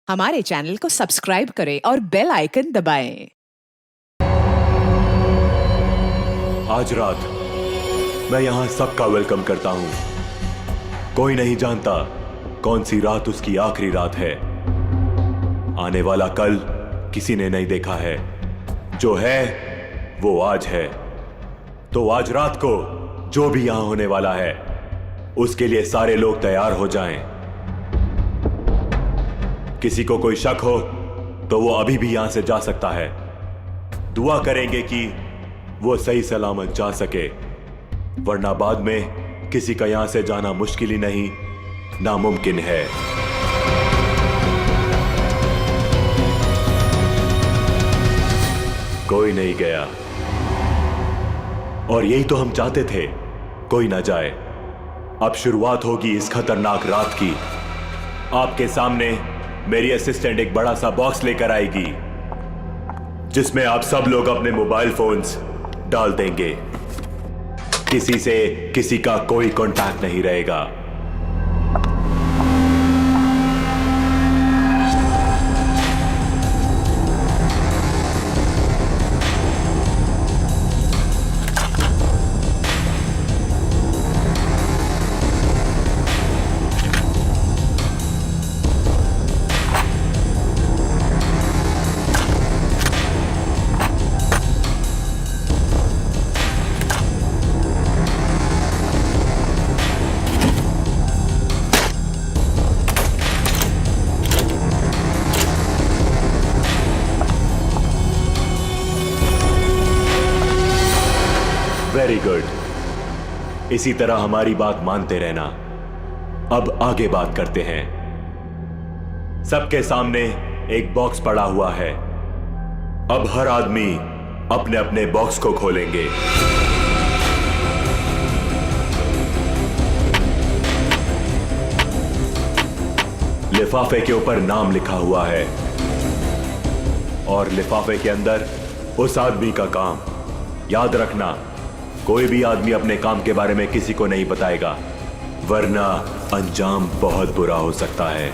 हमारे चैनल को सब्सक्राइब करें और बेल आइकन दबाएं। आज रात मैं यहां सबका वेलकम करता हूं। कोई नहीं जानता कौन सी रात उसकी आखिरी रात है। आने वाला कल किसी ने नहीं देखा है। जो है वो आज है। तो आज रात को जो भी यहां होने वाला है उसके लिए सारे लोग तैयार हो जाएं। किसी को कोई शक हो तो वो अभी भी यहां से जा सकता है। दुआ करेंगे कि वो सही सलामत जा सके, वरना बाद में किसी का यहां से जाना मुश्किल ही नहीं, नामुमकिन है। कोई नहीं गया और यही तो हम चाहते थे, कोई ना जाए। अब शुरुआत होगी इस खतरनाक रात की। आपके सामने मेरी असिस्टेंट एक बड़ा सा बॉक्स लेकर आएगी जिसमें आप सब लोग अपने मोबाइल फोन्स डाल देंगे। किसी से किसी का कोई कांटेक्ट नहीं रहेगा। Very good. इसी तरह हमारी बात मानते रहना। अब आगे बात करते हैं। सबके सामने एक बॉक्स पड़ा हुआ है। अब हर आदमी अपने अपने बॉक्स को खोलेंगे। लिफाफे के ऊपर नाम लिखा हुआ है और लिफाफे के अंदर उस आदमी का काम। याद रखना, कोई भी आदमी अपने काम के बारे में किसी को नहीं बताएगा, वरना अंजाम बहुत बुरा हो सकता है।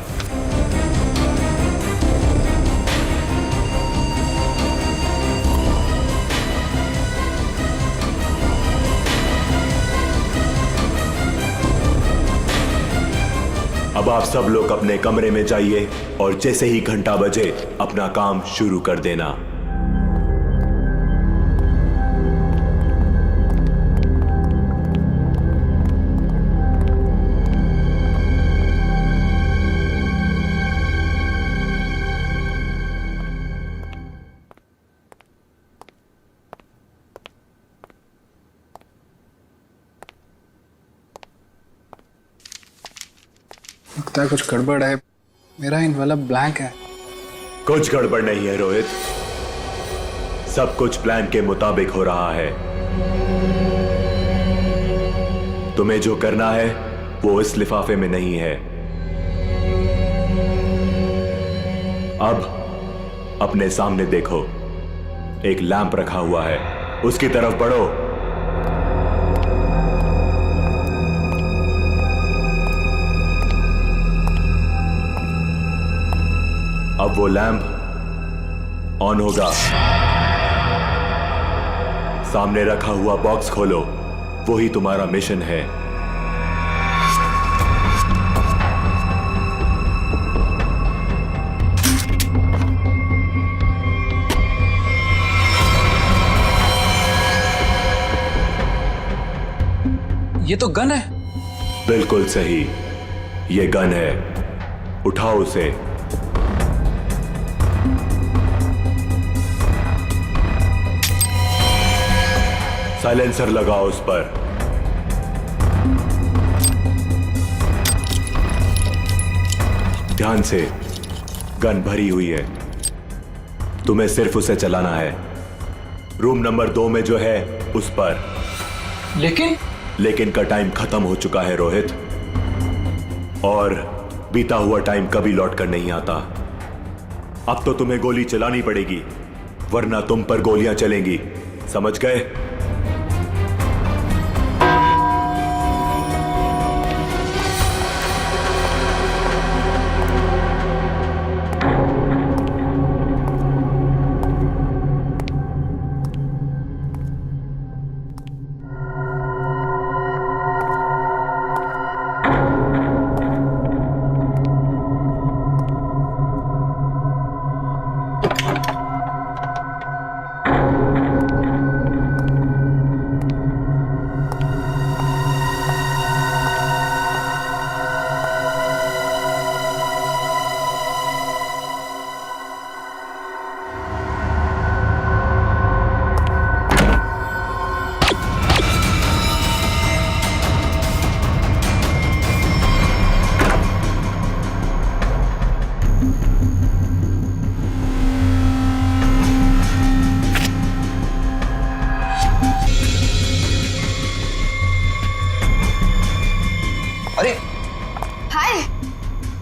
अब आप सब लोग अपने कमरे में जाइए और जैसे ही घंटा बजे अपना काम शुरू कर देना। लगता है कुछ गड़बड़ है। मेरा इनवेलप ब्लैंक है। कुछ गड़बड़ नहीं है रोहित, सब कुछ प्लान के मुताबिक हो रहा है। तुम्हें जो करना है वो इस लिफाफे में नहीं है। अब अपने सामने देखो, एक लैंप रखा हुआ है, उसकी तरफ बढ़ो। अब वो लैंप ऑन होगा। सामने रखा हुआ बॉक्स खोलो, वही तुम्हारा मिशन है। ये तो गन है। बिल्कुल सही, ये गन है। उठाओ उसे। साइलेंसर लगाओ उस पर। ध्यान से, गन भरी हुई है, तुम्हें सिर्फ उसे चलाना है। रूम नंबर 2 में जो है उस पर। लेकिन का टाइम खत्म हो चुका है रोहित, और बीता हुआ टाइम कभी लौट कर नहीं आता। अब तो तुम्हें गोली चलानी पड़ेगी, वरना तुम पर गोलियां चलेंगी। समझ गए?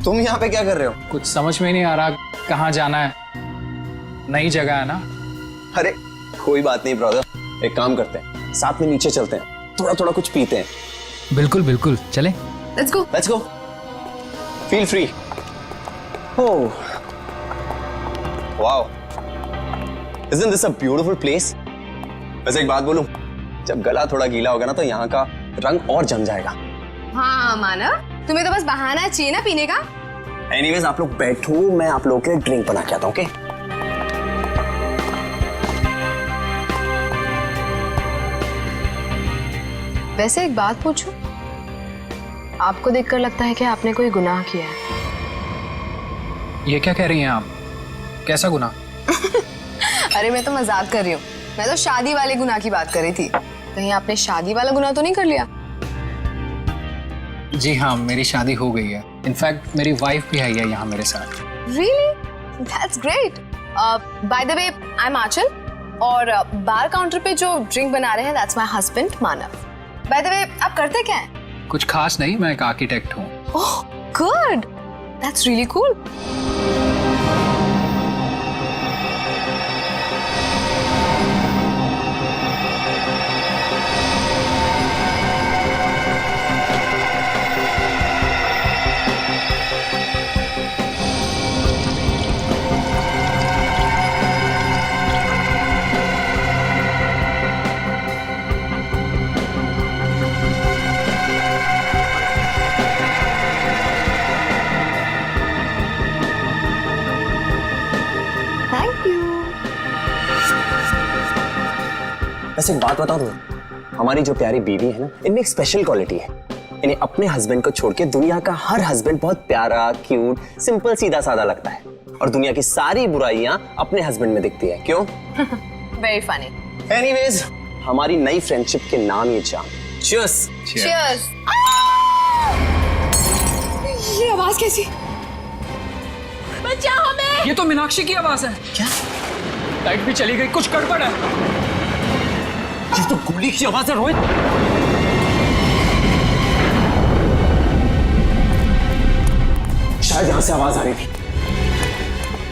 तुम यहाँ पे क्या कर रहे हो? कुछ समझ में नहीं आ रहा कहाँ जाना है। नई जगह है ना। अरे कोई बात नहीं ब्रदर, एक काम करते हैं, साथ में नीचे चलते हैं, थोड़ा थोड़ा कुछ पीते हैं। बिल्कुल बिल्कुल, चले। Let's go. Let's go, feel free. Oh wow, isn't this a beautiful place? वैसे एक बात बोलूं, जब गला थोड़ा गीला होगा ना तो यहाँ का रंग और जम जाएगा। हाँ मानव, तुम्हें तो बस बहाना चाहिए ना पीने का। एनीवेज आप लोग बैठो, मैं आप लोगों के लिए ड्रिंक बना के आता हूँ। ओके? वैसे एक बात पूछूं, आपको देखकर लगता है कि आपने कोई गुनाह किया है। ये क्या कह रही हैं आप? कैसा गुनाह? अरे मैं तो मजाक कर रही हूँ, मैं तो शादी वाले गुनाह की बात कर रही थी। कहीं आपने शादी वाला गुनाह तो नहीं कर लिया? जी हाँ, मेरी शादी हो गई है। इनफैक्ट मेरी वाइफ भी आई है यहाँ मेरे साथ। Really? That's great. By the way, I'm आंचल और बार काउंटर पे जो ड्रिंक बना रहे हैं that's my husband Manav. By the way, आप करते क्या हैं? कुछ खास नहीं, मैं एक आर्किटेक्ट हूँ। Oh, good. That's really cool. Thank you. वैसे एक बात बताऊं तुम्हें, हमारी जो प्यारी बीवी है ना, इनमें एक स्पेशल क्वालिटी है। इन्हें अपने हस्बैंड को छोड़ के दुनिया का हर हस्बैंड बहुत प्यारा, क्यूट, सिंपल, सीधा साधा लगता है और दुनिया की सारी बुराइयां अपने हस्बैंड में दिखती है। क्यों? Very funny. एनीवेज, हमारी नई फ्रेंडशिप के नाम ये जाम। Cheers. Cheers. ये आवाज कैसी? बचाओ हमें! ये तो मीनाक्षी की आवाज है। क्या? लाइट भी चली गई, कुछ गड़बड़ है। ये तो गोली की आवाज है रोहित। शायद यहां से आवाज आ रही थी।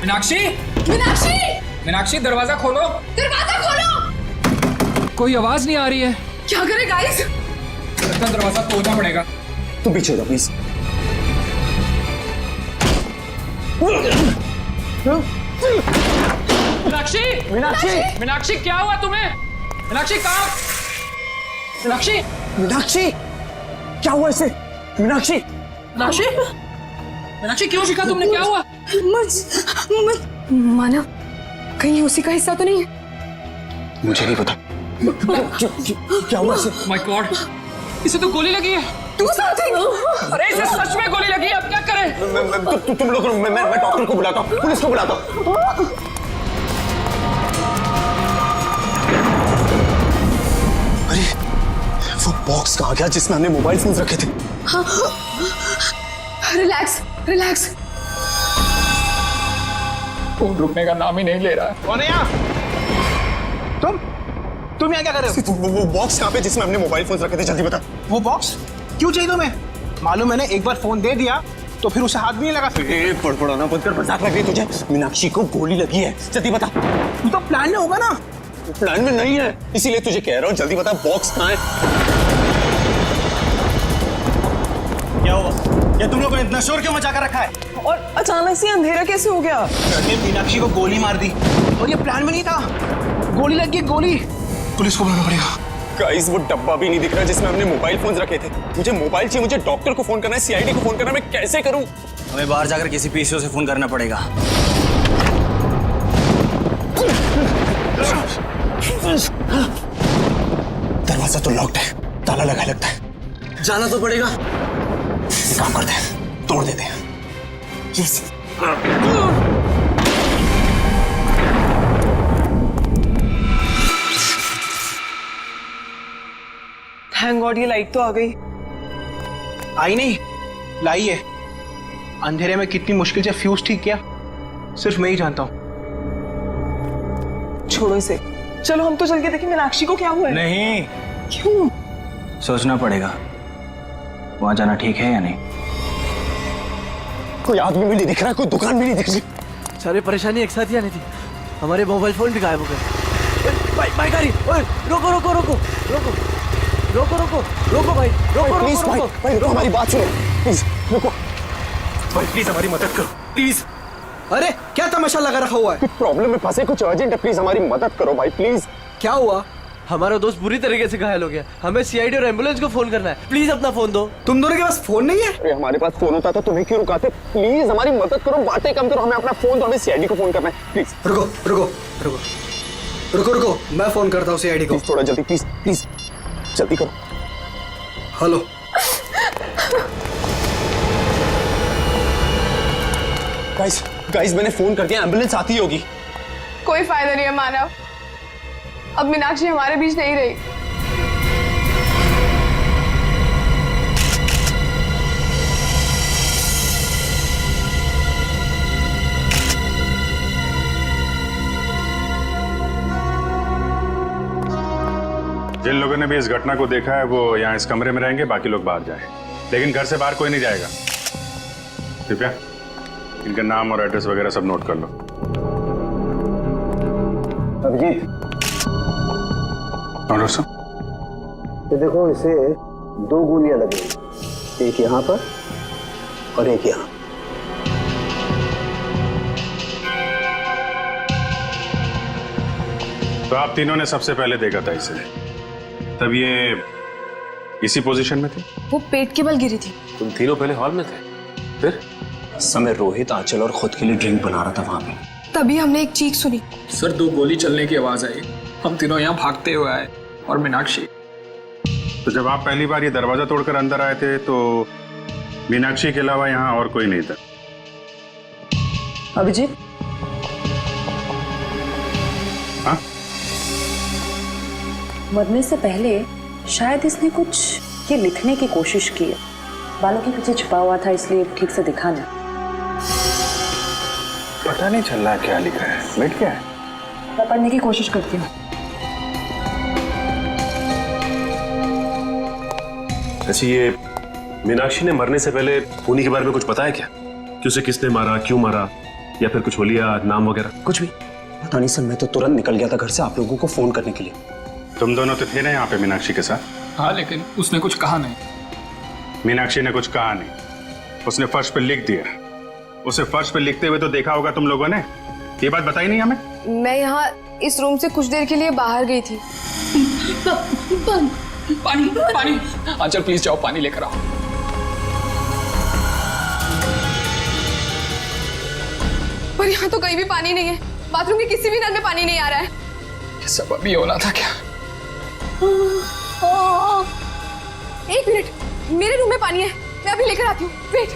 मीनाक्षी! मीनाक्षी! मीनाक्षी, दरवाजा खोलो। दरवाजा खोलो! कोई आवाज नहीं आ रही है। क्या करें गाइस? लगता है दरवाजा तोड़ना पड़ेगा। तुम पीछे हो प्लीज। मीनाक्षी! मीनाक्षी! मीनाक्षी, क्या हुआ तुम्हें? मीनाक्षी कहाँ? मीनाक्षी! मीनाक्षी! क्या हुआ इसे? मीनाक्षी! मीनाक्षी! मीनाक्षी, क्यों शिखा तुमने? क्या हुआ? मानव, कहीं उसी का हिस्सा तो नहीं है? मुझे नहीं पता। क्या हुआ इसे? माय गॉड, इसे तो गोली लगी है। Do something! अरे इसे सच में गोली लगी है, अब क्या करें? तुम लोग, मैं डॉक्टर को बुलाता हूँ, पुलिस को बुलाता हूँ। अरे वो बॉक्स कहाँ गया जिसमें हमने मोबाइल फोन रखे थे? Relax, relax. फोन रुकने का नाम ही नहीं ले रहा है। कौन है यहाँ? तुम यहाँ क्या कर रहे हो? वो बॉक्स कहाँ पे जिसमें हमने मोबाइल फोन रखे थे? जल्दी बता। वो बॉक्स क्यों चाहिए तुम्हें? मालूम है ना, एक बार फोन दे दिया तो फिर उसे हाथ भी नहीं लगा सकते। पड़पड़ाना बंद कर, मजाक लग रही तुझे? मीनाक्षी को गोली लगी है, जल्दी बता। तू तो प्लान में होगा ना। प्लान में नहीं है, इसीलिए तुझे कह रहा हूँ, जल्दी बता बॉक्स कहाँ है? क्या हुआ? ये तुम लोगों ने इतना शोर क्यों मचा कर रखा है? और अचानक से अंधेरा कैसे हो गया? ने मीनाक्षी को गोली मार दी और ये प्लान में नहीं था। गोली लग गई, गोली। पुलिस को बुलाना पड़ेगा। गाइस, वो डब्बा भी नहीं दिख रहा जिसमें हमने मोबाइल फोन रखे थे। मुझे मोबाइल चाहिए, मुझे डॉक्टर को फोन करना है, सीआईडी को फोन करना है, मैं कैसे करूं? हमें बाहर जाकर किसी पीसीओ से फोन करना पड़ेगा। दरवाजा तो लॉक्ड है, ताला लगा लगता है। जाना तो पड़ेगा। काम करते हैं, तोड़ देते हैं। यस। थैंक गॉड, ये लाइट तो आ गई। आई नहीं, लाई है। अंधेरे में कितनी मुश्किल से फ्यूज ठीक किया, सिर्फ मैं ही जानता हूँ। छोड़ो इसे, चलो हम तो चल के देखें मीनाक्षी को क्या हुआ है। नहीं, क्यों? सोचना पड़ेगा वहां जाना ठीक है या नहीं। कोई आदमी भी नहीं दिख रहा, कोई दुकान भी नहीं दिख रही। सारी परेशानी एक साथ ही आनी थी। हमारे मोबाइल फोन भी गायब हो गए। भाई गाड़ी, ओए रोको रोको रोको रोको रोको रोको रोको भाई, रोको प्लीज रोको भाई, रोको। भाई रुको, हमारी बात सुनो प्लीज, रुको। भाई प्लीज हमारी मदद करो प्लीज। अरे क्या तमाशा लगा रखा हुआ है? कुछ प्रॉब्लम में फंसे, कुछ अर्जेंट है, प्लीज हमारी मदद करो भाई प्लीज। क्या हुआ? हमारा दोस्त बुरी तरीके से घायल हो गया। हमें सीआईडी और एम्बुलेंस को फोन करना है। प्लीज अपना फोन दो। तुम दोनों के पास फोन नहीं है? अरे हमारे पास फोन होता तो तुम्हें क्यों रुकाते? प्लीज हमारी मदद करो, बातें कम करो, हमें अपना फोन दो, हमें सीआईडी को फोन करना है प्लीज। रुको रुको रुको रुको रुको, मैं फोन करता हूँ सीआईडी को। प्लीज थोड़ा जल्दी, प्लीज प्लीज जल्दी करो। हेलो, गाइस गाइस मैंने फोन कर दिया, एम्बुलेंस आती होगी। कोई फायदा नहीं है मानव, अब मीनाक्षी हमारे बीच नहीं रही। जिन लोगों ने भी इस घटना को देखा है वो यहाँ इस कमरे में रहेंगे, बाकी लोग बाहर जाएं। लेकिन घर से बाहर कोई नहीं जाएगा। कृपया इनका नाम और एड्रेस वगैरह सब नोट कर लो। अभिजीत, और दोस्तों ये देखो, इसे 2 गोलियां लगी, एक यहाँ पर और एक यहाँ। तो आप तीनों ने सबसे पहले देखा था इसे, तब ये इसी पोजीशन में थी? वो पेट के बल गिरी थी। तुम तीनों पहले हॉल में थे, फिर? समय रोहित, आंचल और खुद के लिए ड्रिंक बना रहा था वहां पे। तभी हमने एक चीख सुनी। सर 2 गोली चलने की आवाज आई, हम तीनों यहाँ भागते हुए आए और मीनाक्षी। तो जब आप पहली बार ये दरवाजा तोड़कर अंदर आए थे तो मीनाक्षी के अलावा यहाँ और कोई नहीं था? अभिजीत, हाँ? मरने से पहले शायद इसने कुछ ये लिखने की कोशिश की है। बालों के पीछे छुपा हुआ था, इसलिए ठीक से दिखा नहीं। पता नहीं चल रहा क्या लिखा है। बैठ क्या है? मैं पढ़ने की कोशिश करती हूँ। अच्छा, ये मीनाक्षी ने मरने से पहले खूनी के बारे में कुछ बताया क्या? कि उसे किसने मारा, क्यों मारा, या फिर कुछ होलिया नाम वगैरह? कुछ भी पता नहीं सर, मैं तो तुरंत निकल गया था घर से आप लोगों को फोन करने के लिए। तुम दोनों तो थे ना यहाँ पे मीनाक्षी के साथ? हाँ, लेकिन उसने कुछ कहा नहीं। मीनाक्षी ने कुछ कहा नहीं, उसने फर्श पे लिख दिया। उसे फर्श पे लिखते हुए तो देखा होगा तुम लोगों ने, ये बात बताई नहीं हमें? मैं यहाँ इस रूम से कुछ देर के लिए बाहर गई थी। पानी पानी, आंचल प्लीज जाओ पानी लेकर आओ। पर यहाँ तो कहीं भी पानी नहीं है। बाथरूम के किसी भी नल में पानी नहीं आ रहा है। ये सब अभी होना था क्या? एक मिनट, मेरे रूम में पानी है, मैं अभी लेकर आती हूँ। वेट।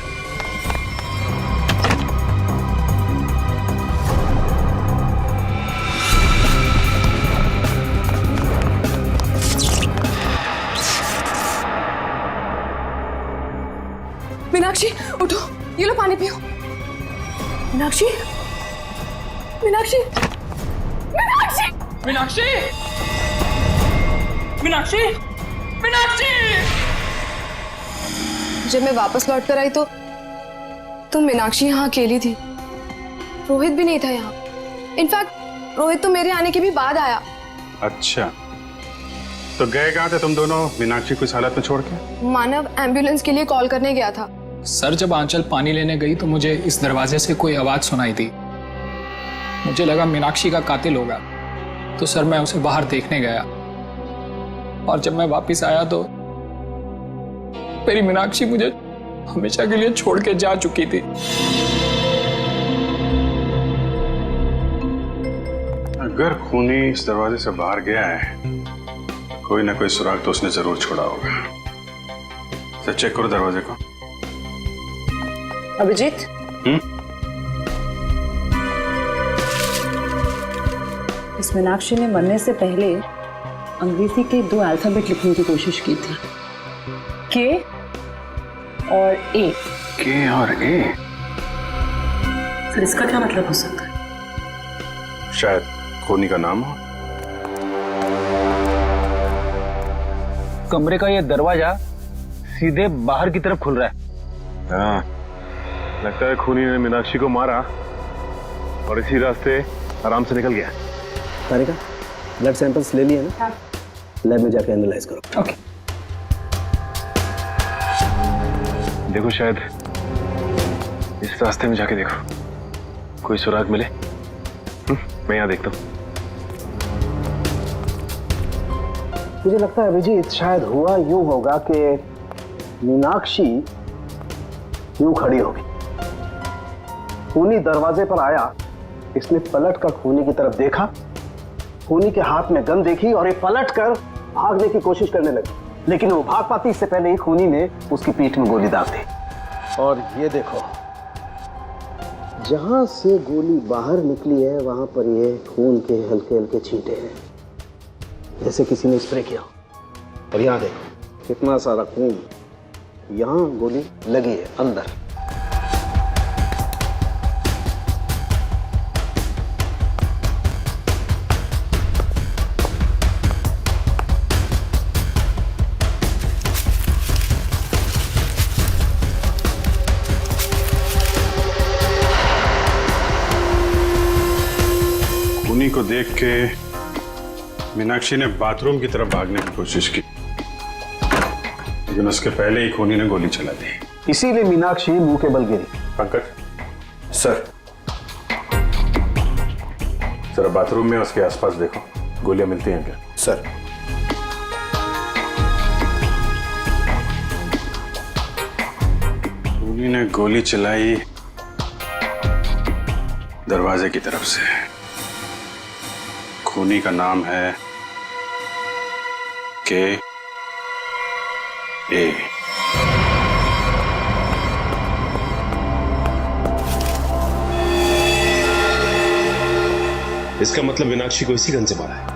मीनाक्षी उठो, ये लो पानी पियो। मीनाक्षी, मीनाक्षी, मीनाक्षी, मीनाक्षी, मीनाक्षी, मीनाक्षी। जब मैं वापस लौट कर आई तो मीनाक्षी यहाँ अकेली थी। रोहित भी नहीं था यहाँ। इनफैक्ट रोहित तो मेरे आने के भी बाद आया। अच्छा, तो गए कहाँ थे तुम दोनों मीनाक्षी को इस हालत में छोड़ के? मानव एम्बुलेंस के लिए कॉल करने गया था। सर जब आंचल पानी लेने गई तो मुझे इस दरवाजे से कोई आवाज सुनाई दी। मुझे लगा मीनाक्षी का कातिल होगा, तो सर मैं उसे बाहर देखने गया। और जब मैं वापस आया तो मेरी मीनाक्षी मुझे हमेशा के लिए छोड़ के जा चुकी थी। अगर खूनी इस दरवाजे से बाहर गया है, कोई ना कोई सुराग तो उसने जरूर छोड़ा होगा। तो चेक करो दरवाजे को। अभिजीत, इस मीनाक्षी ने मरने से पहले अंग्रेजी के 2 अल्फाबेट लिखने की कोशिश की थी, के और ए। के और ए? सर इसका क्या मतलब हो सकता है? शायद खूनी का नाम हो। कमरे का ये दरवाजा सीधे बाहर की तरफ खुल रहा है। हाँ, लगता है खूनी ने मीनाक्षी को मारा और इसी रास्ते आराम से निकल गया। तारिका, ब्लड सैंपल्स ले लिए ना? लैब में जाके एनालाइज करो। ओके। देखो शायद इस रास्ते में जाके देखो, कोई सुराग मिले। मैं यहाँ देखता हूँ। मुझे लगता है अभिजीत, शायद हुआ यूं होगा कि मीनाक्षी यूं खड़ी होगी, खूनी दरवाजे पर आया, इसने पलट कर खूनी की तरफ देखा, खूनी के हाथ में गन देखी और ये पलट कर भागने की कोशिश करने लगी, लेकिन वो भाग पाती इससे पहले ही खूनी ने उसकी पीठ में गोली दाग दी। और ये देखो, जहां से गोली बाहर निकली है वहां पर ये खून के हल्के हल्के छींटे हैं, जैसे किसी ने स्प्रे किया। और यहाँ देखो कितना सारा खून, यहाँ गोली लगी है अंदर। खूनी को देख के मीनाक्षी ने बाथरूम की तरफ भागने की कोशिश की, लेकिन उसके पहले ही खूनी ने गोली चला दी। इसीलिए मीनाक्षी मुंह के बल गिरी। पंकज सर, जरा बाथरूम में उसके आसपास देखो, गोलियां मिलती हैं क्या? सर। खूनी ने गोली चलाई दरवाजे की तरफ से। खूनी का नाम है के ए। इसका मतलब मीनाक्षी को इसी गन से मारा है।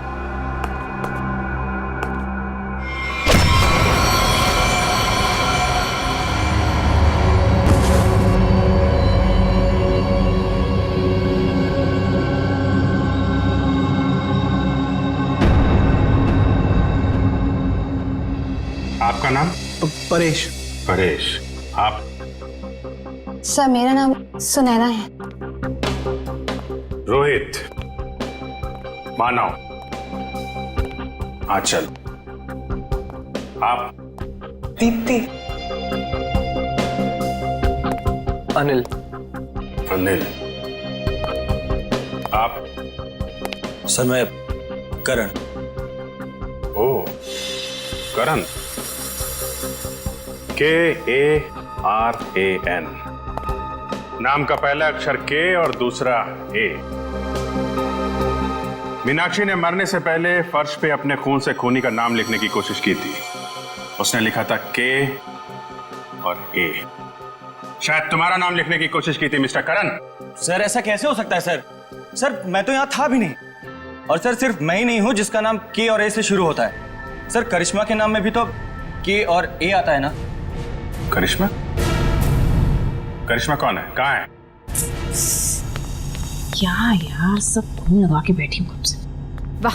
आपका नाम? परेश। परेश। आप? सर मेरा नाम सुनैना है। रोहित। मानव। आंचल। आप? दीप्ति। अनिल। अनिल। आप? सर मैं करण। ओ, करण। KARAN। नाम का पहला अक्षर के और दूसरा ए। मीनाक्षी ने मरने से पहले फर्श पे अपने खून से खूनी का नाम लिखने की कोशिश की थी। उसने लिखा था के और ए। शायद तुम्हारा नाम लिखने की कोशिश की थी मिस्टर करण। सर ऐसा कैसे हो सकता है सर? सर मैं तो यहाँ था भी नहीं। और सर सिर्फ मैं ही नहीं हूँ जिसका नाम के और ए से शुरू होता है। सर करिश्मा के नाम में भी तो के और ए आता है ना? करिश्मा? करिश्मा कौन है? कहाँ है? क्या यार, सब खून लगा के बैठी हूँ कब से। वाह,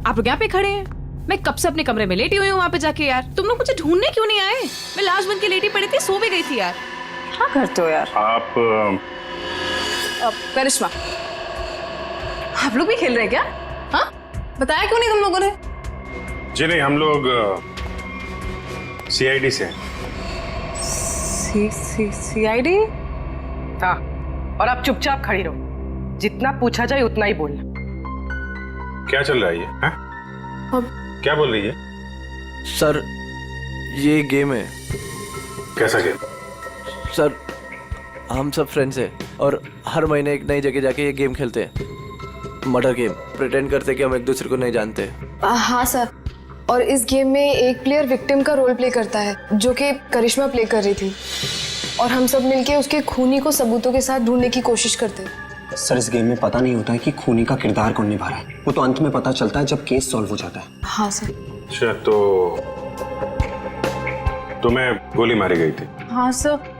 आप लोग यहाँ पे खड़े हैं, मैं कब से अपने कमरे में लेटी हुई हूँ वहाँ पे जाके। यार तुम लोग मुझे ढूंढने क्यों नहीं आए? मैं लाश बन के लेटी पड़ी थी, सो भी गई थी यार। क्या करते हो यार आप? करिश्मा, आप लोग भी खेल रहे हैं क्या? हाँ, बताया क्यों नहीं तुम लोगों ने? जी नहीं, हम लोग CID से हैं। CID? हाँ, और आप चुपचाप खड़ी रहो, जितना पूछा जाए उतना ही बोलना। क्या चल रहा है ये? हैं? क्या बोल रही है? सर ये गेम है। कैसा गेम? सर हम सब फ्रेंड्स हैं और हर महीने एक नई जगह जाके ये गेम खेलते हैं। Murder game. प्रिटेंड करते कि हम एक दूसरे को नहीं जानते। हाँ सर, और इस गेम में एक प्लेयर विक्टिम का रोल प्ले करता है जो कि करिश्मा प्ले कर रही थी, और हम सब मिलके उसके खूनी को सबूतों के साथ ढूंढने की कोशिश करते हैं। सर इस गेम में पता नहीं होता है कि खूनी का किरदार कौन निभा रहा है, वो तो अंत में पता चलता है जब केस सॉल्व हो जाता है। हाँ सर। अच्छा, तो तुम्हें गोली मारी गई थी? हाँ सर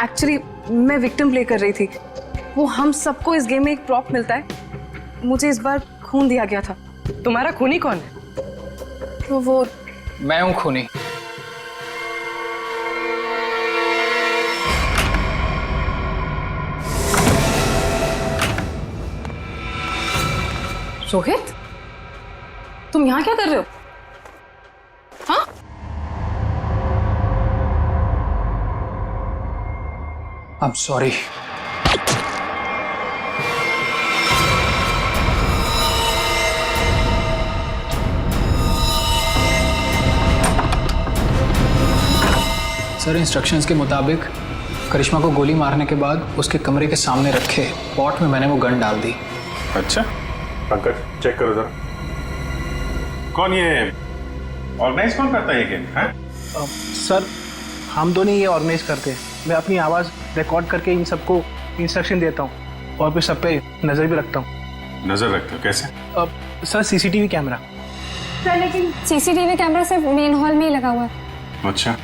एक्चुअली मैं विक्टिम प्ले कर रही थी। वो हम सबको इस गेम में एक प्रॉप मिलता है, मुझे इस बार खून दिया गया था। तुम्हारा खूनी कौन है? तो वो मैं हूं खूनी। रोहित, तुम यहाँ क्या कर रहे हो? हाँ? I am sorry. Sir, instructions के मुताबिक करिश्मा को गोली मारने के बाद उसके कमरे के सामने रखे पॉट में मैंने वो गन डाल दी। अच्छा पंकज, चेक करो जरा। कौन ये ऑर्गेनाइज कौन करता है ये गेम? हैं? सर, हम दोनों ये ऑर्गेनाइज करते हैं। मैं अपनी आवाज़ रिकॉर्ड करके इन सबको इंस्ट्रक्शन देता हूँ और फिर सब पे नज़र भी रखता हूँ। नजर रखते हो कैसे? Sir, CCTV camera. सर, लेकिन सीसीटीवी कैमरा सिर्फ मेन हॉल में ही लगा हुआ है। अच्छा,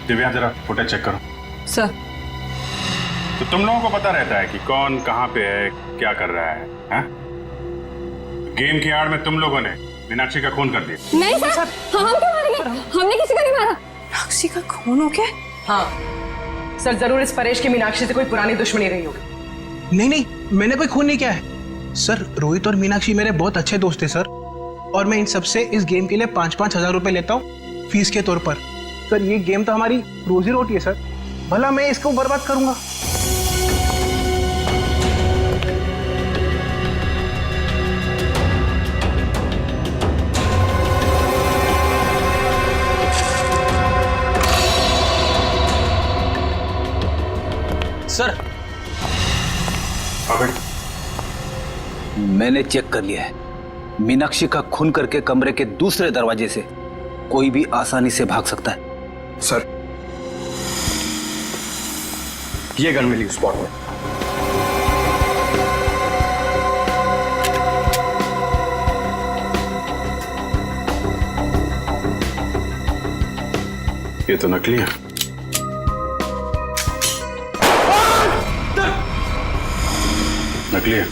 दिव्या जरा फुटेज चेक करो। सर, तो तुम लोगों को पता रहता है कि कौन कहाँ पे है, क्या कर रहा है, हैं? गेम की आड़ में तुम लोगों ने मीनाक्षी का खून कर दिया। नहीं सर, हम क्यों मारेंगे? हमने किसी को नहीं मारा। मीनाक्षी का खून हो गया? हाँ सर, जरूर इस परेश की मीनाक्षी से कोई पुरानी दुश्मनी रही होगी। नहीं, मैंने कोई खून नहीं किया है सर। रोहित और मीनाक्षी मेरे बहुत अच्छे दोस्त हैं सर, और मैं इन सबसे इस गेम के लिए 5-5 हजार रुपए लेता हूँ फीस के तौर पर। सर, ये गेम तो हमारी रोजी रोटी है सर, भला मैं इसको बर्बाद करूंगा? सर, मैंने चेक कर लिया है। मीनाक्षी का खून करके कमरे के दूसरे दरवाजे से कोई भी आसानी से भाग सकता है। सर, ये गन मिली स्पॉट में। ये तो नकली है। नकली है,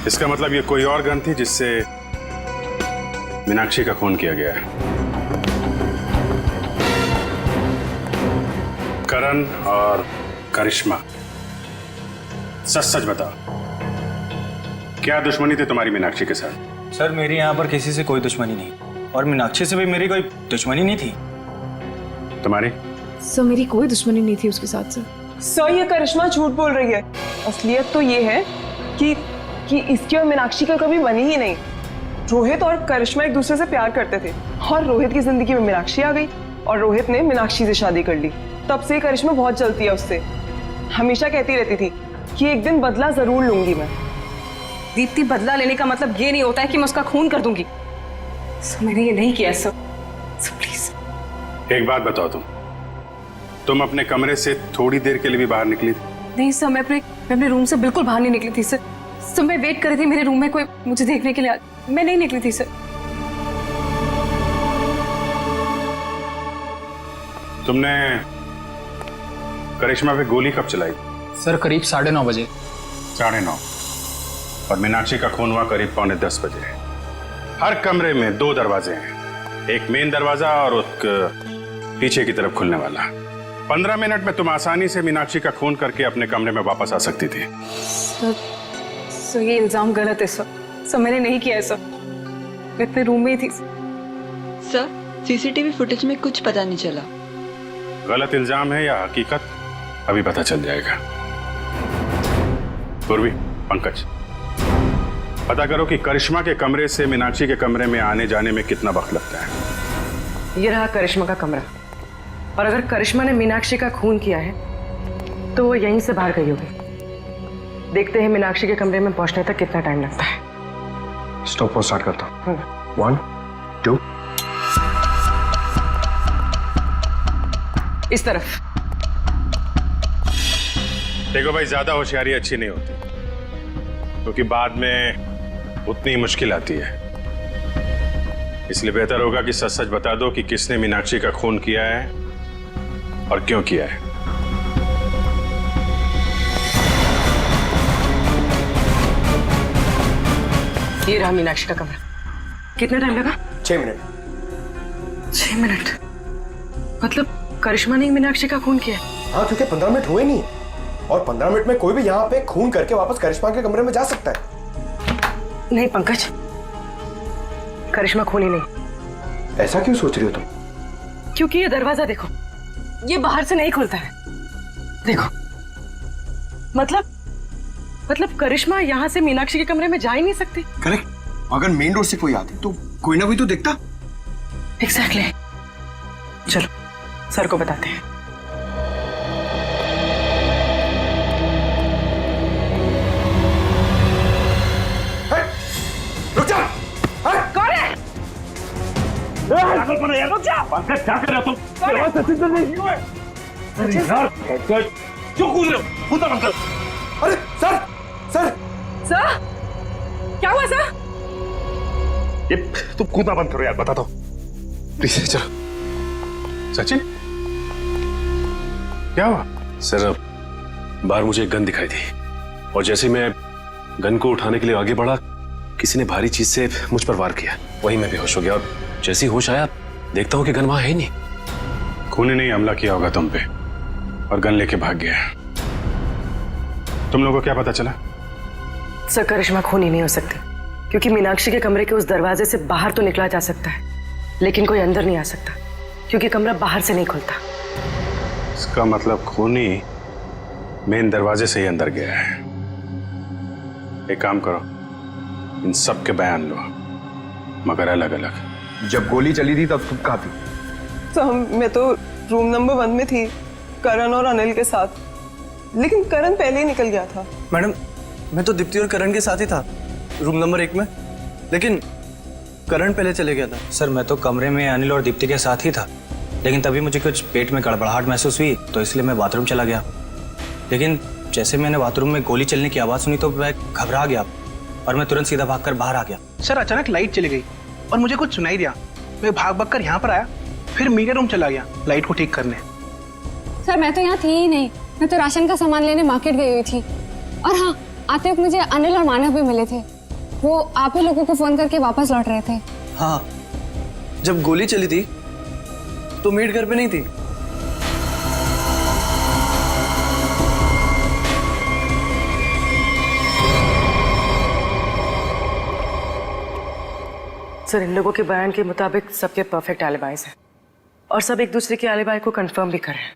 इसका मतलब ये कोई और गन थी जिससे मीनाक्षी का खून किया गया है। करण और करिश्मा, सच सच बताओ, क्या दुश्मनी थी तुम्हारी मीनाक्षी के साथ? सर, मेरी यहाँ पर किसी से कोई दुश्मनी नहीं, और मीनाक्षी से भी मेरी कोई दुश्मनी नहीं थी। तुम्हारी? सर, मेरी कोई दुश्मनी नहीं थी उसके साथ। सर, ये करिश्मा झूठ बोल रही है। असलियत तो ये है कि इसकी और मीनाक्षी का कभी बनी ही नहीं। रोहित और करिश्मा एक दूसरे से प्यार करते थे, और रोहित की जिंदगी में मीनाक्षी आ गई और रोहित ने मीनाक्षी से शादी कर ली। तब से करिश्मा बहुत जलती है उससे। हमेशा कहती रहती थी कि एक दिन बदला जरूर लूंगी मैं। दीप्ति, बदला लेने का मतलब ये नहीं होता है कि मैं उसका खून कर दूंगी। सर, मैंने ये नहीं किया सर। प्लीज एक बात बताओ, तुम अपने कमरे से थोड़ी देर के लिए भी बाहर निकली थी? नहीं सर, मैं अपने रूम से बिल्कुल बाहर नहीं निकली थी सर। सर, मैं वेट कर रही थी मेरे रूम में कोई मुझे देखने के लिए। मैं नहीं निकली थी सर। तुमने करिश्मा पे गोली कब चलाई? सर, करीब 9:30 बजे। 9:30, और मीनाक्षी का खून हुआ करीब 9:45 बजे। हर कमरे में 2 दरवाजे हैं, एक मेन दरवाजा और एक पीछे की तरफ खुलने वाला। 15 मिनट में तुम आसानी से मीनाक्षी का खून करके अपने कमरे में वापस आ सकती थी। सर, ये इल्जाम गलत है सर। सर, मैंने नहीं किया है सर। मैं अपने रूम में ही थी सर। सीसीटीवी फुटेज में कुछ पता नहीं चला। गलत इल्जाम है या हकीकत, अभी पता चल जाएगा। पूर्वी, पंकज, पता करो कि करिश्मा के कमरे से मीनाक्षी के कमरे में आने जाने में कितना वक्त लगता है। ये रहा करिश्मा का कमरा, और अगर करिश्मा ने मीनाक्षी का खून किया है तो वो यहीं से बाहर गई होगी। देखते हैं मीनाक्षी के कमरे में पहुंचने तक कितना टाइम लगता है। स्टॉप वॉच स्टार्ट करता हूँ। 1, 2। इस तरफ। देखो भाई, ज्यादा होशियारी अच्छी नहीं होती, क्योंकि बाद में उतनी मुश्किल आती है। इसलिए बेहतर होगा कि सच सच बता दो कि किसने मीनाक्षी का खून किया है और क्यों किया है। ये रहा मीनाक्षी का कमरा। कितना टाइम लगा? 6 मिनट। 6 मिनट? मतलब करिश्मा ने मीनाक्षी का खून किया? हाँ, क्योंकि 15 मिनट हुए नहीं, और 15 मिनट में कोई भी यहाँ पे खून करके वापस करिश्मा के कमरे में जा सकता है। नहीं पंकज, करिश्मा खूनी नहीं। ऐसा क्यों सोच रही हो तुम? क्योंकि ये दरवाजा देखो, ये बाहर से नहीं खुलता है। देखो, मतलब करिश्मा यहाँ से मीनाक्षी के कमरे में जा ही नहीं सकती। करेक्ट। अगर मेन डोर से कोई आती तो कोई ना कोई तो देखता। एग्जैक्टली। चलो सर को बताते हैं। रुक जा। कौन है? रुक जा। पंकज क्या कर रहे हो तुम? दरवाजा सिद्ध नहीं हुआ है। अरे यार, क्यों कूद रहे हो? कूदा बंद करो। अरे सर, सर, सर, क्या हुआ सर? ये तुम कूदना बंद करो यार, बता दो प्लीज। चलो सचिन, क्या हुआ? सर, बाहर मुझे एक गन दिखाई दी और जैसे मैं गन को उठाने के लिए आगे बढ़ा, किसी ने भारी चीज से मुझ पर वार किया। वहीं मैं बेहोश हो गया और जैसे ही होश आया देखता हूं कि गन वहां है ही नहीं। खूनी ने हमला किया होगा तुम पे और गन लेके भाग गया। तुम लोगों को क्या पता चला? सर, करिश्मा खूनी नहीं हो सकती क्योंकि मीनाक्षी के कमरे के उस दरवाजे से बाहर तो निकला जा सकता है, लेकिन कोई अंदर नहीं आ सकता क्योंकि कमरा बाहर से नहीं खुलता। इसका मतलब खूनी मेन दरवाजे से ही अंदर गया है। एक काम करो, इन सब के बयान लो, मगर अलग अलग। जब गोली चली थी तब तुम कहाँ थी? तो मैं तो रूम नंबर 1 में थी करण और अनिल के साथ, लेकिन करण पहले ही निकल गया था। मैडम, मैं तो दीप्ति और करण के साथ ही था रूम नंबर 1 में, लेकिन करण पहले चले गया था। सर, मैं तो कमरे में अनिल और दीप्ति के साथ ही था, लेकिन तभी मुझे कुछ पेट में गड़बड़ाहट महसूस हुई तो इसलिए मैं बाथरूम चला गया। लेकिन जैसे मैंने बाथरूम में गोली चलने की आवाज़ सुनी तो मैं घबरा गया और मैं तुरंत सीधा भागकर बाहर आ गया। सर, अचानक लाइट चली गई और मुझे कुछ सुनाई दिया। मैं भाग कर यहाँ पर आया, फिर मीडिया रूम चला गया लाइट को ठीक करने। सर, मैं तो यहाँ थी ही नहीं, मैं तो राशन का सामान लेने मार्केट गई हुई थी। और हाँ, आते वक्त मुझे अनिल और मानव भी मिले थे, वो आप ही लोगों को फोन करके वापस लौट रहे थे। हाँ, जब गोली चली थी तो मेड घर पे नहीं थी। सर, इन लोगों के बयान के मुताबिक सबके परफेक्ट एलिबाइज हैं और सब एक दूसरे के एलिबाई को कंफर्म भी कर रहे हैं।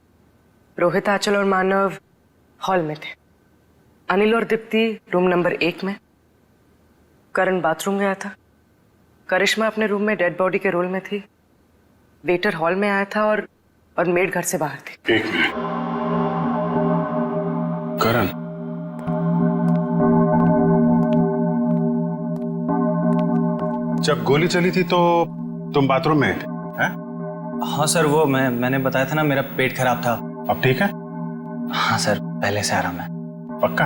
रोहित, आंचल और मानव हॉल में थे, अनिल और दीप्ति रूम नंबर 1 में, करण बाथरूम गया था, करिश्मा अपने रूम में डेड बॉडी के रोल में थी, वेटर हॉल में आया था और मेड घर से बाहर थी। एक मिनट, करण, जब गोली चली थी तो तुम बाथरूम में थे? हैं? हाँ सर, वो मैंने बताया था ना, मेरा पेट खराब था। अब ठीक है? हाँ सर, पहले से आराम है। पक्का?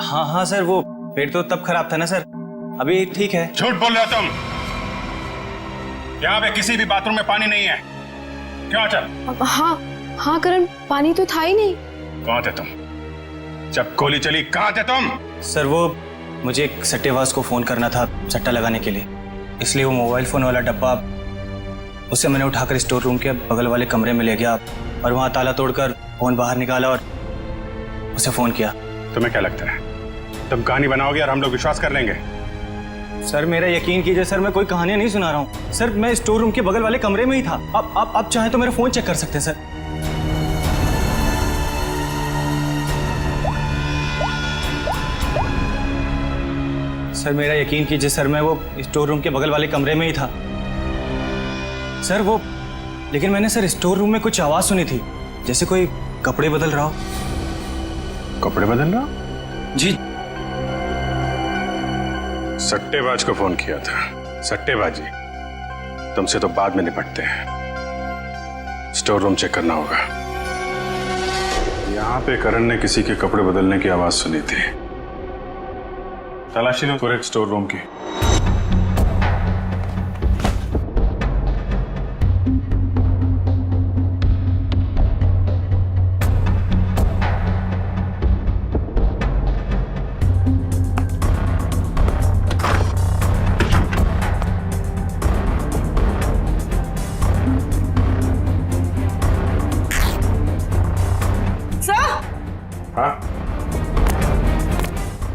हाँ सर, वो पेट तो तब खराब था ना सर, अभी ठीक है। झूठ बोल रहे हो तुम। यहाँ पे किसी भी बाथरूम में पानी नहीं है। क्यों चल? हाँ करण, पानी तो था ही नहीं। कहाँ थे तुम जब गोली चली? कहाँ थे तुम? सर, वो मुझे एक सट्टेबाज को फोन करना था सट्टा लगाने के लिए, इसलिए वो मोबाइल फोन वाला डब्बा उसे मैंने उठाकर स्टोर रूम के बगल वाले कमरे में ले गया और वहां ताला तोड़कर फोन बाहर निकाला और उसे फोन किया। तुम्हें क्या लगता है तुम कहानी बनाओगे और हम लोग विश्वास कर लेंगे? सर, मेरा यकीन कीजिए सर, मैं कोई कहानियां नहीं सुना रहा हूँ सर, मैं स्टोर रूम के बगल वाले कमरे में ही था। आप चाहे तो मेरा फोन चेक कर सकते हैं सर। सर, मेरा यकीन कीजिए सर, मैं वो स्टोर रूम के बगल वाले कमरे में ही था सर। वो लेकिन मैंने सर स्टोर रूम में कुछ आवाज सुनी थी, जैसे कोई कपड़े बदल रहा हो। कपड़े बदल रहा? जी। सट्टेबाज को फोन किया था। सट्टेबाजी तुमसे तो बाद में निपटते हैं, स्टोर रूम चेक करना होगा। यहाँ पे करण ने किसी के कपड़े बदलने की आवाज सुनी थी। तलाशी लो पूरे स्टोर रूम की।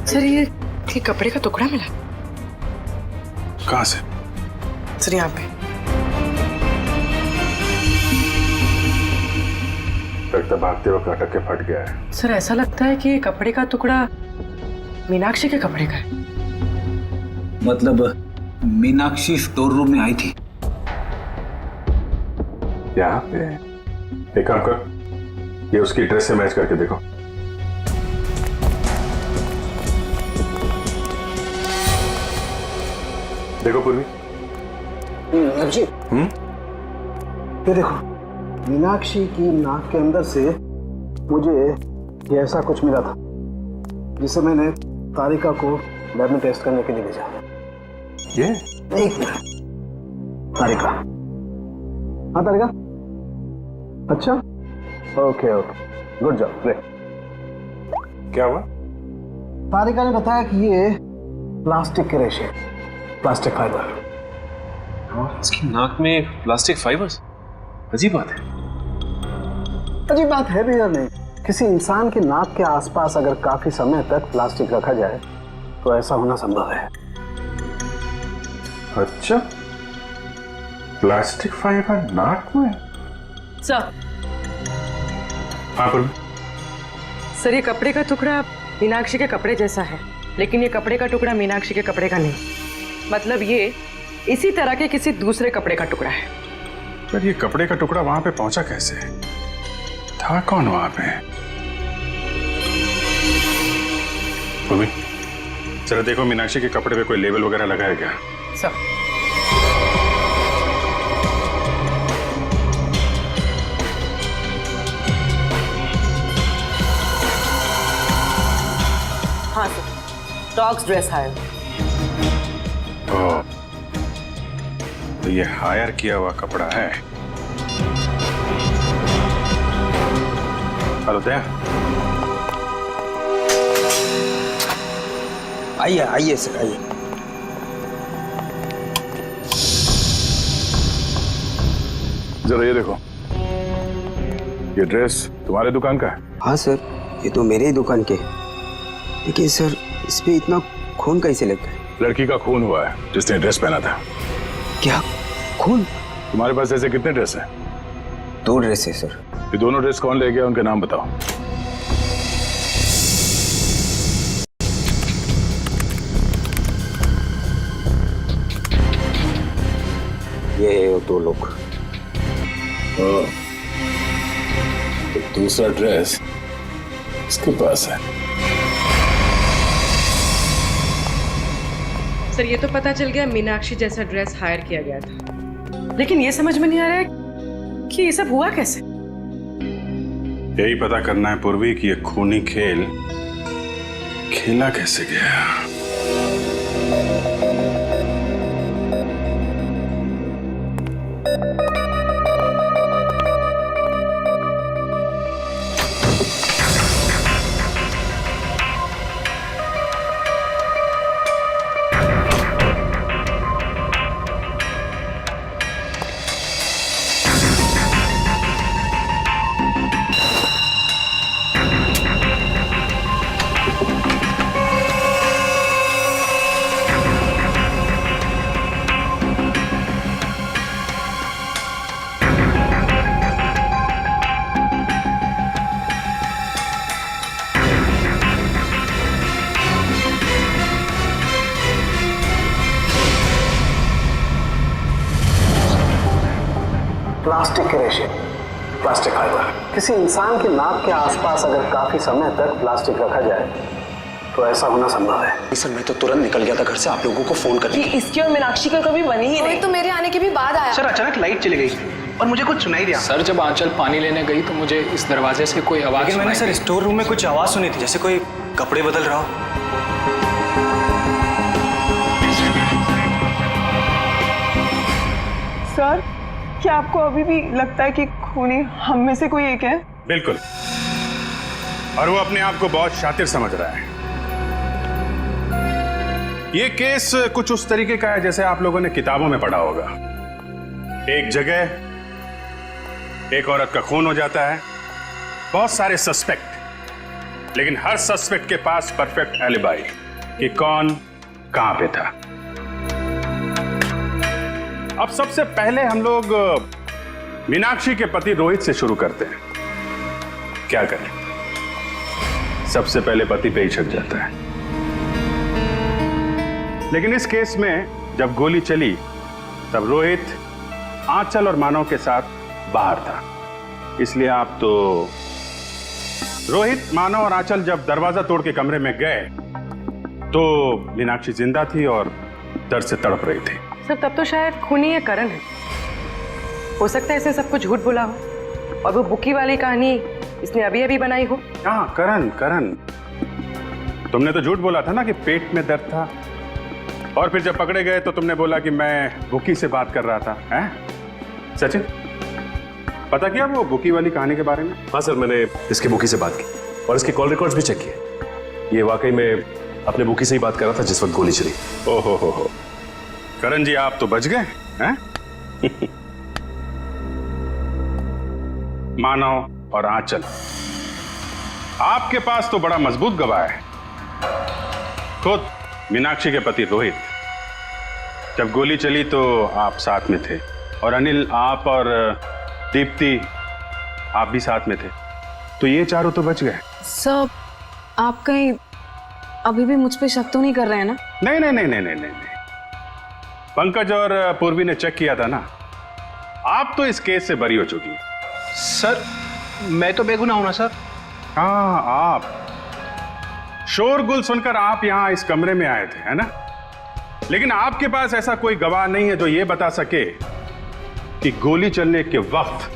सर, ये कपड़े का टुकड़ा मिला। कहाँ से? सर यहाँ पे। लगता भागते वक्त अटक के फट गया है। सर ऐसा लगता है कि ये कपड़े का टुकड़ा मीनाक्षी के कपड़े का है। मतलब मीनाक्षी स्टोर रूम में आई थी यहाँ पे? एक काम कर, ये उसकी ड्रेस से मैच करके देखो। देखो पूर्वी। जी। ये देखो, मीनाक्षी की नाक के अंदर से मुझे ये ऐसा कुछ मिला था जिसे मैंने तारिका को लैब में टेस्ट करने के लिए भेजा। ये? एक मिनट। तारिका। हाँ तारिका। अच्छा, okay okay, good job, great. क्या हुआ? तारिका ने बताया कि ये प्लास्टिक के रेशे, प्लास्टिक फाइबर। इसकी नाक में प्लास्टिक फाइबर्स? अजीब बात है। अजीब बात है भी या नहीं? किसी इंसान के नाक के आसपास अगर काफी समय तक प्लास्टिक रखा जाए तो ऐसा होना संभव है। अच्छा, प्लास्टिक फाइबर नाक में? सर। हाँ पूर्वी। सर ये कपड़े का टुकड़ा मीनाक्षी के कपड़े जैसा है, लेकिन ये कपड़े का टुकड़ा मीनाक्षी के कपड़े का नहीं। मतलब ये इसी तरह के किसी दूसरे कपड़े का टुकड़ा है। पर ये कपड़े का टुकड़ा वहां पे पहुंचा कैसे? था कौन वहां पे? पूर्वी, जरा देखो मीनाक्षी के कपड़े पे कोई लेबल वगैरह लगा है क्या? सर। हाँ सर, डॉग्स ड्रेस हायर। ओह, तो ये हायर किया हुआ कपड़ा है। हेलो दया। आइए आइए सर, आइए। जरा ये देखो, ये ड्रेस तुम्हारे दुकान का है? हाँ सर, ये तो मेरे ही दुकान के। लेकिन सर इस पे इतना खून कैसे लग गया? लड़की का खून हुआ है जिसने ड्रेस पहना था। क्या खून? तुम्हारे पास ऐसे कितने ड्रेस हैं? 2 ड्रेस है सर। ये दोनों ड्रेस कौन ले गया, उनके नाम बताओ। ये है वो 2 लोग। तो दूसरा ड्रेस इसके पास है। सर ये तो पता चल गया मीनाक्षी जैसा ड्रेस हायर किया गया था, लेकिन ये समझ में नहीं आ रहा है कि ये सब हुआ कैसे। यही पता करना है पूर्वी कि ये खूनी खेल खेला कैसे गया। प्लास्टिक के रेशे, प्लास्टिक फाइबर। किसी इंसान के नाक के आसपास अगर काफी समय तक प्लास्टिक रखा जाए तो ऐसा होना संभव है। सर मैं तो तुरंत निकल गया था घर से आप लोगों को फोन करके। इसकी और मीनाक्षी का कभी बनी ही नहीं। तो मेरे आने के भी बाद आया। सर अचानक लाइट चली गई और मुझे कुछ सुनाई दिया। सर जब आंचल पानी लेने गई तो मुझे इस दरवाजे से कोई आवाज लेकिन मैंने सुनाई सर स्टोर रूम में कुछ आवाज सुनी थी, जैसे कोई कपड़े बदल रहा हो। सर क्या आपको अभी भी लगता है कि खूनी हम में से कोई एक है? बिल्कुल, और वो अपने आप को बहुत शातिर समझ रहा है। ये केस कुछ उस तरीके का है जैसे आप लोगों ने किताबों में पढ़ा होगा। एक जगह एक औरत का खून हो जाता है, बहुत सारे सस्पेक्ट, लेकिन हर सस्पेक्ट के पास परफेक्ट एलिबाई कि कौन कहां पे था। अब सबसे पहले हम लोग मीनाक्षी के पति रोहित से शुरू करते हैं। क्या करें, सबसे पहले पति पे ही छक जाता है। लेकिन इस केस में जब गोली चली तब रोहित आंचल और मानव के साथ बाहर था, इसलिए आप तो रोहित, मानव और आंचल जब दरवाजा तोड़ के कमरे में गए तो मीनाक्षी जिंदा थी और दर्द से तड़प रही थी। सर तब तो शायद खूनी ये करण है। हो सकता है इसे सब कुछ झूठ बोला हो और वो बुकी वाली कहानी इसने अभी अभी बनाई हो। हाँ, करण, तुमने तो झूठ बोला था ना कि पेट में दर्द था, और फिर जब पकड़े गए तो तुमने बोला कि मैं बुकी से बात कर रहा था। हैं सचिन, पता किया वो बुकी वाली कहानी के बारे में? हाँ सर, मैंने इसके बुकी से बात की और इसके कॉल रिकॉर्ड्स भी चेक किए। ये वाकई में अपने बुकी से ही बात कर रहा था जिस वक्त गोली चली। ओहो, करण जी आप तो बच गए हैं। मानव और आंचल, आपके पास तो बड़ा मजबूत गवाह है। खुद मीनाक्षी के पति रोहित, जब गोली चली तो आप साथ में थे, और अनिल, आप और दीप्ति आप भी साथ में थे, तो ये चारों तो बच गए। सर, आप कहीं अभी भी मुझ पे शक तो नहीं कर रहे हैं ना? नहीं। पंकज और पूर्वी ने चेक किया था ना, आप तो इस केस से बरी हो चुकी हैं। सर मैं तो बेगुनाह हूं ना सर। हाँ, आप शोरगुल सुनकर आप यहां इस कमरे में आए थे, है ना? लेकिन आपके पास ऐसा कोई गवाह नहीं है जो यह बता सके कि गोली चलने के वक्त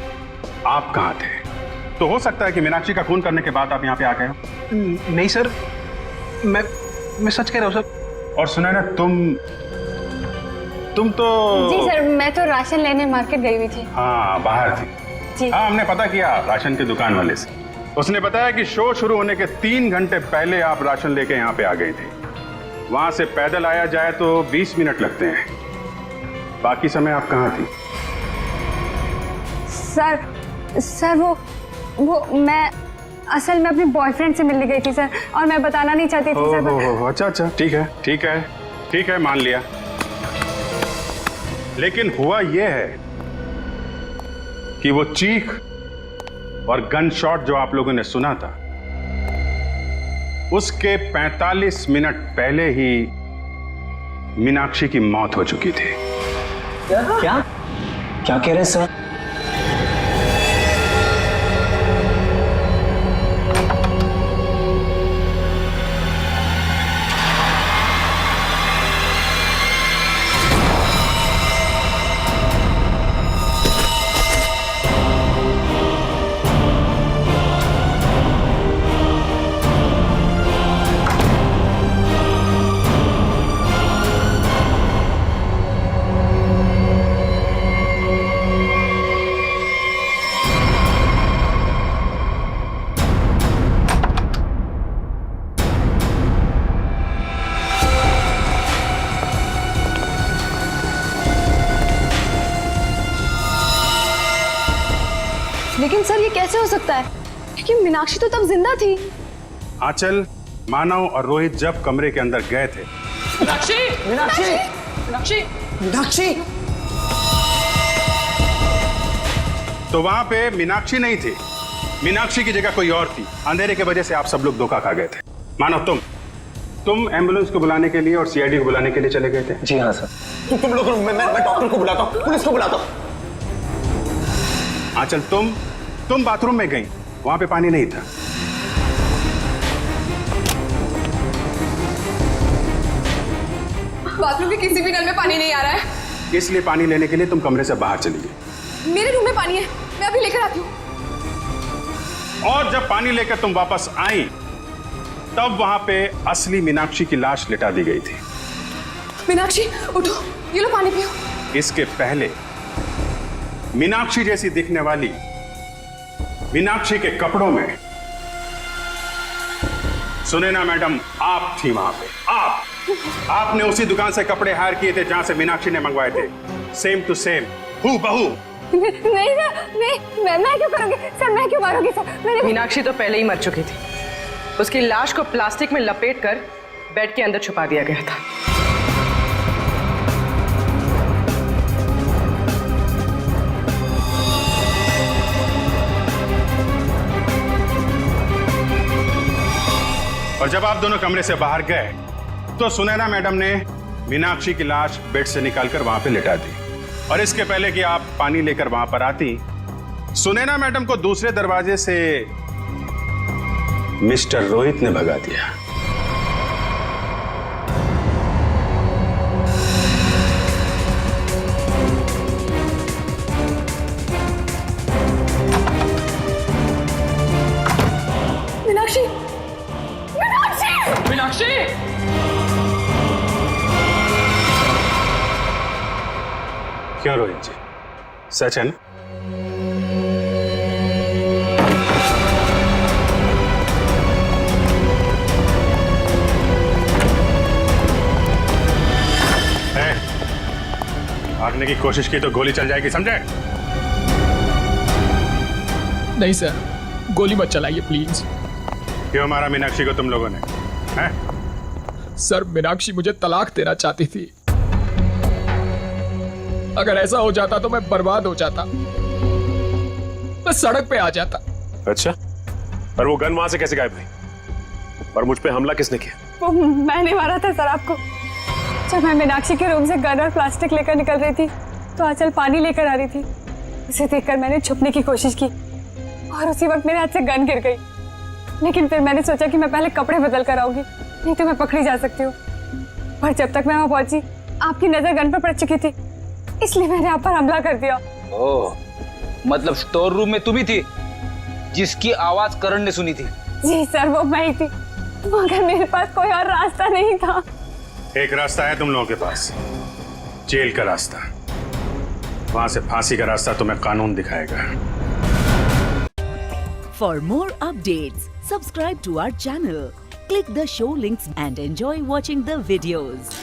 आप कहां थे। तो हो सकता है कि मीनाक्षी का खून करने के बाद आप यहां पे आ गए हो। नहीं सर, मैं सच कह रहा हूं सर। और सुना ना, तुम तो जी सर, मैं तो राशन लेने मार्केट गई हुई थी। हाँ, बाहर थी जी। हाँ, हमने पता किया राशन की दुकान वाले से। उसने बताया कि शो शुरू होने के 3 घंटे पहले आप राशन लेके यहाँ पे आ गए थे। वहां से पैदल आया जाए तो 20 मिनट लगते हैं। बाकी समय आप कहाँ थी? सर वो मैं असल में अपने बॉयफ्रेंड से मिलने गई थी सर, और मैं बताना नहीं चाहती थी सर। अच्छा, ठीक है, मान लिया। लेकिन हुआ यह है कि वो चीख और गन शॉट जो आप लोगों ने सुना था, उसके 45 मिनट पहले ही मीनाक्षी की मौत हो चुकी थी। क्या कह रहे हैं सर? लेकिन सर ये कैसे हो सकता है, क्योंकि मीनाक्षी तो तब जिंदा थी। आंचल, मानव और रोहित जब कमरे के अंदर गए थे, मीनाक्षी, तो वहां पे मीनाक्षी नहीं थी। मीनाक्षी की जगह कोई और थी। अंधेरे की वजह से आप सब लोग धोखा खा गए थे। मानव, तुम एम्बुलेंस को बुलाने के लिए और सीआईडी को बुलाने के लिए चले गए थे। जी हाँ सर। तुम लोग, मैं डॉक्टर को बुलाता हूँ, पुलिस को बुलाता हूँ। आंचल, तुम बाथरूम में गई, वहां पे पानी नहीं था। बाथरूम के किसी भी नल में पानी नहीं आ रहा है, इसलिए पानी लेने के लिए तुम कमरे से बाहर चली गई। मेरे रूम में पानी है, मैं अभी लेकर आती हूँ। और जब पानी लेकर तुम वापस आई तब वहां पे असली मीनाक्षी की लाश लिटा दी गई थी। मीनाक्षी उठो, ये लो पानी पियो। इसके पहले मीनाक्षी जैसी दिखने वाली मीनाक्षी के कपड़ों में, सुने ना मैडम, आप थी वहां पे। आपने उसी दुकान से कपड़े हायर किए थे जहां से मीनाक्षी ने मंगवाए थे। सेम टू सेम, हूबहू। नहीं सर, मैं क्यों करूंगी सर, मैं क्यों मारूंगी सर? मीनाक्षी तो पहले ही मर चुकी थी। उसकी लाश को प्लास्टिक में लपेटकर बेड के अंदर छुपा दिया गया था। और जब आप दोनों कमरे से बाहर गए तो सुनैना मैडम ने मीनाक्षी की लाश बेड से निकालकर वहां पे लिटा दी। और इसके पहले कि आप पानी लेकर वहां पर आती, सुनैना मैडम को दूसरे दरवाजे से मिस्टर रोहित ने भगा दिया। मीनाक्षी, मीनाक्षी, मीनाक्षी! क्यों रोहित जी, सच है ना? भागने की कोशिश की तो गोली चल जाएगी, समझे? नहीं सर, गोली मत चलाइए प्लीज। क्यों मारा मीनाक्षी को तुम लोगों ने? हैं? सर, मीनाक्षी मुझे तलाक देना चाहती थी। अगर ऐसा हो जाता तो मैं बर्बाद हो जाता, मैं सड़क पे आ जाता। अच्छा, पर वो गन वहां से कैसे गायब हुई? और मुझ पे हमला किसने किया? वो मैंने मारा था सर आपको। जब मैं मीनाक्षी के रूम से गन और प्लास्टिक लेकर निकल रही थी तो आंचल पानी लेकर आ रही थी। उसे देखकर मैंने छुपने की कोशिश की और उसी वक्त मेरे हाथ से गन गिर गई। लेकिन फिर मैंने सोचा कि मैं पहले कपड़े बदल कर आऊंगी, नहीं तो मैं पकड़ी जा सकती हूँ। पर जब तक मैं वहां पहुंची आपकी नजर गन पर पड़ चुकी थी, इसलिए मैंने आप पर हमला कर दिया। ओह, मतलब स्टोर रूम में तुम ही थी जिसकी आवाज करण ने सुनी थी? जी सर, वो मैं ही थी, मगर मेरे पास कोई और रास्ता नहीं था। एक रास्ता है तुम लोगों के पास, जेल का रास्ता। वहां से फांसी का रास्ता तुम्हें कानून दिखाएगा। For more updates, subscribe to our channel, click the show links and enjoy watching the videos.